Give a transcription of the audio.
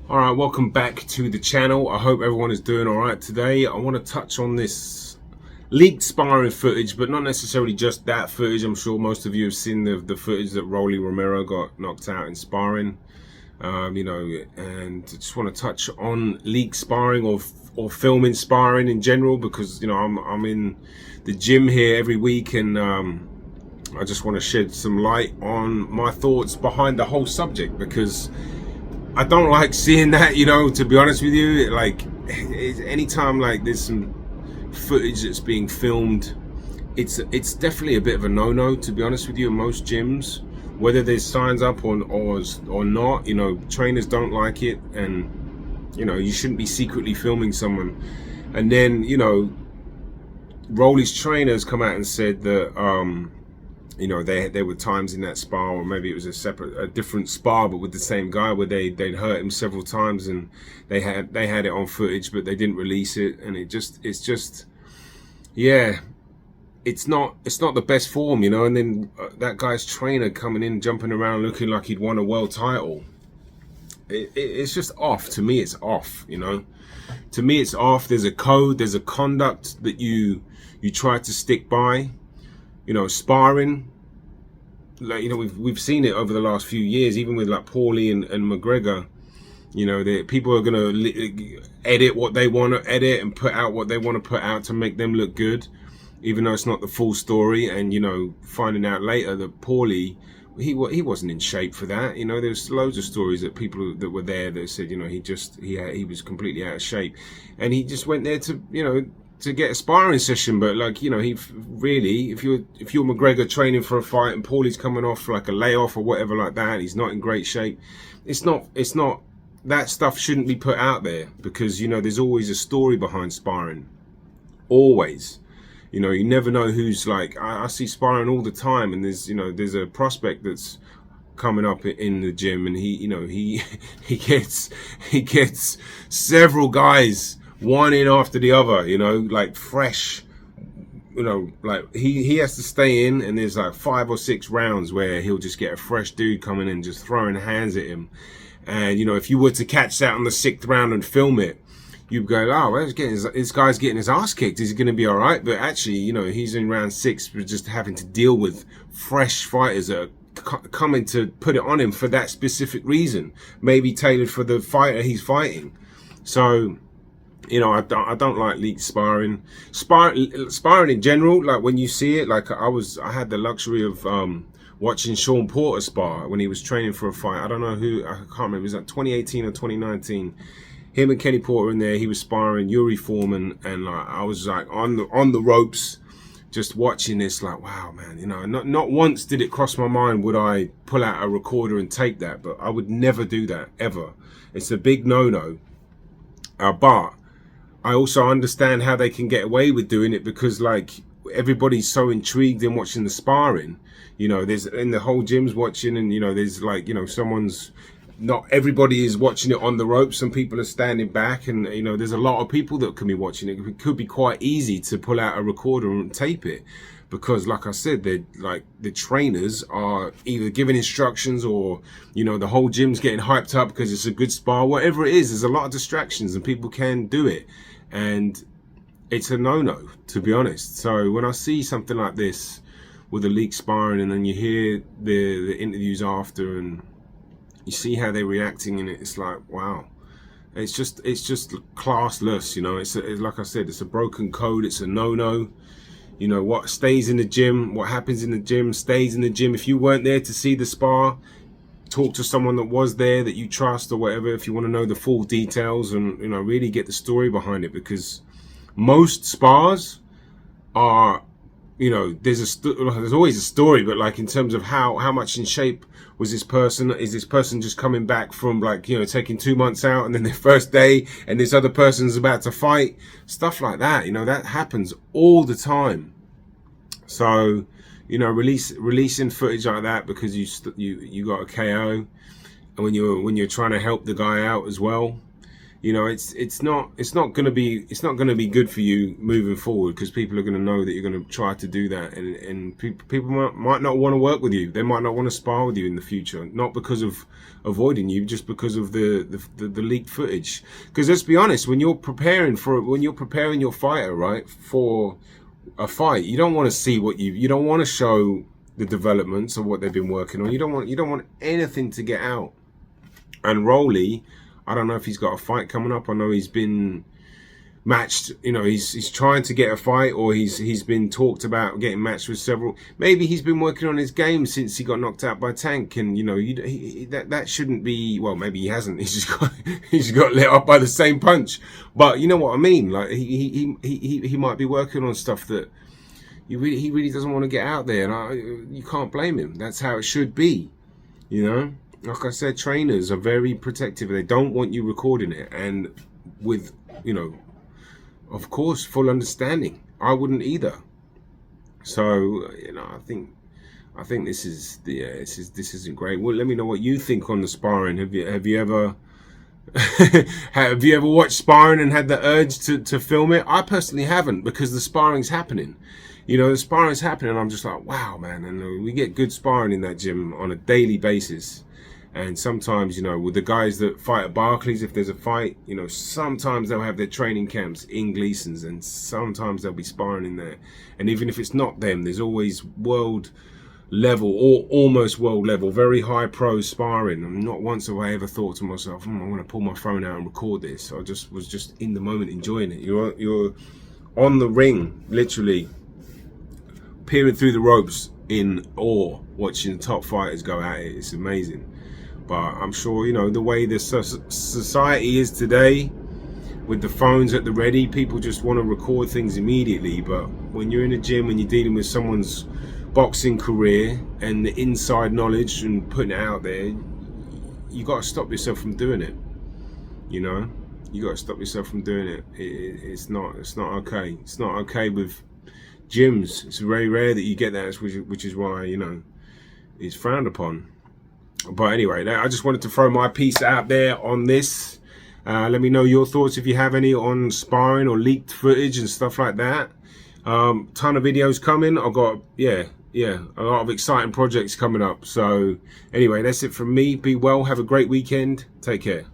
All right, welcome back to the channel. I hope everyone is doing all right today. I want to touch on this leaked sparring footage, but not necessarily just that footage. I'm sure most of you have seen the footage that Rolly Romero got knocked out in sparring. And I just want to touch on leaked sparring or filming sparring in general, because I'm in the gym here every week, and I just want to shed some light on my thoughts behind the whole subject, because I don't like seeing that, to be honest with you. Like, anytime like there's some footage that's being filmed, it's definitely a bit of a no-no, to be honest with you, in most gyms, whether there's signs up or not. Trainers don't like it, and you shouldn't be secretly filming someone. And then Rolly's trainers come out and said that there were times in that spar, or maybe it was a different spar, but with the same guy, where they'd hurt him several times, and they had it on footage, but they didn't release it. And it's not the best form, And then that guy's trainer coming in, jumping around, looking like he'd won a world title. It's just off. To me, it's off. To me, it's off. There's a code. There's a conduct that you try to stick by. Sparring, like, we've seen it over the last few years, even with like Paulie and McGregor. People are gonna edit what they want to edit and put out what they want to put out to make them look good, even though it's not the full story. And finding out later that Paulie, he wasn't in shape for that. There's loads of stories that people that were there that said he was completely out of shape, and he just went there to get a sparring session. But he really, if you're McGregor training for a fight and Paulie's coming off like a layoff or whatever like that, he's not in great shape, it's not that stuff shouldn't be put out there, because there's always a story behind sparring, always. You never know who's like, I see sparring all the time, and there's a prospect that's coming up in the gym, and he gets several guys one in after the other, like fresh, like he has to stay in, and there's like 5 or 6 rounds where he'll just get a fresh dude coming in, just throwing hands at him. And if you were to catch that on the 6th round and film it, you'd go, oh, well, this guy's getting his ass kicked, is he going to be all right? But actually, he's in round 6, just having to deal with fresh fighters that are coming to put it on him for that specific reason, maybe tailored for the fighter he's fighting. So I don't like leaked sparring in general. Like, when you see it, like I had the luxury of watching Sean Porter spar when he was training for a fight. I don't know who, I can't remember, it was like 2018 or 2019. Him and Kenny Porter in there, he was sparring Yuri Foreman, and like I was like on the ropes, just watching this, like, wow, man, not once did it cross my mind would I pull out a recorder and tape that, but I would never do that, ever. It's a big no-no. But I also understand how they can get away with doing it, because like everybody's so intrigued in watching the sparring. There's in the whole gym's watching, and there's like someone's, not everybody is watching it on the ropes. Some people are standing back, and there's a lot of people that can be watching it. It could be quite easy to pull out a recorder and tape it, because like I said, they're like, the trainers are either giving instructions, or the whole gym's getting hyped up because it's a good spar. Whatever it is, there's a lot of distractions, and people can do it, and it's a no-no, to be honest. So when I see something like this with a leaked sparring, and then you hear the interviews after, and you see how they're reacting in it, it's like, wow, it's just classless. It's like I said, it's a broken code. It's a no-no. What stays in the gym, what happens in the gym stays in the gym. If you weren't there to see the spar, talk to someone that was there, that you trust or whatever, if you want to know the full details, and really get the story behind it. Because most spars are, there's always a story, but like in terms of how much in shape was this person? Is this person just coming back from like taking 2 months out, and then their first day, and this other person's about to fight? Stuff like that, that happens all the time. So releasing footage like that because you got a KO, and when you're trying to help the guy out as well, you know, it's not going to be good for you moving forward, because people are going to know that you're going to try to do that, and people might not want to work with you. They might not want to spar with you in the future, not because of avoiding you, just because of the leaked footage. Because let's be honest, when you're preparing your fighter, right, for a fight, you don't want to see you don't want to show the developments of what they've been working on. You don't want anything to get out. And Rolly, I don't know if he's got a fight coming up. I know he's been matched, you know, he's trying to get a fight, or he's been talked about getting matched with several. Maybe he's been working on his game since he got knocked out by Tank, and you know, that shouldn't be. Well, maybe he hasn't. He's got lit up by the same punch. But you know what I mean? Like he might be working on stuff that he really doesn't want to get out there, and you can't blame him. That's how it should be, you know. Like I said, trainers are very protective. They don't want you recording it, and with, you know, of course, full understanding. I wouldn't either. So, you know, I think this isn't great. Well, let me know what you think on the sparring. Have you ever have you ever watched sparring and had the urge to film it? I personally haven't, because the sparring's happening. You know, the sparring's happening, and I'm just like, wow, man. And we get good sparring in that gym on a daily basis. And sometimes, you know, with the guys that fight at Barclays, if there's a fight, you know, sometimes they'll have their training camps in Gleason's, and sometimes they'll be sparring in there. And even if it's not them, there's always world level, or almost world level, very high pro sparring. And not once have I ever thought to myself, I'm going to pull my phone out and record this. I was just in the moment enjoying it. You're on the ring, literally peering through the ropes in awe, watching the top fighters go at it. It's amazing. But I'm sure, you know, the way the society is today, with the phones at the ready, people just want to record things immediately. But when you're in a gym and you're dealing with someone's boxing career and the inside knowledge and putting it out there, you got to stop yourself from doing it. You know, you got to stop yourself from doing it. It's not okay. It's not okay with gyms. It's very rare that you get that, which is why, you know, it's frowned upon. But anyway, I just wanted to throw my piece out there on this. Let me know your thoughts, if you have any, on sparring or leaked footage and stuff like that. Ton of videos coming. I've got, yeah, a lot of exciting projects coming up. So anyway, that's it from me. Be well. Have a great weekend. Take care.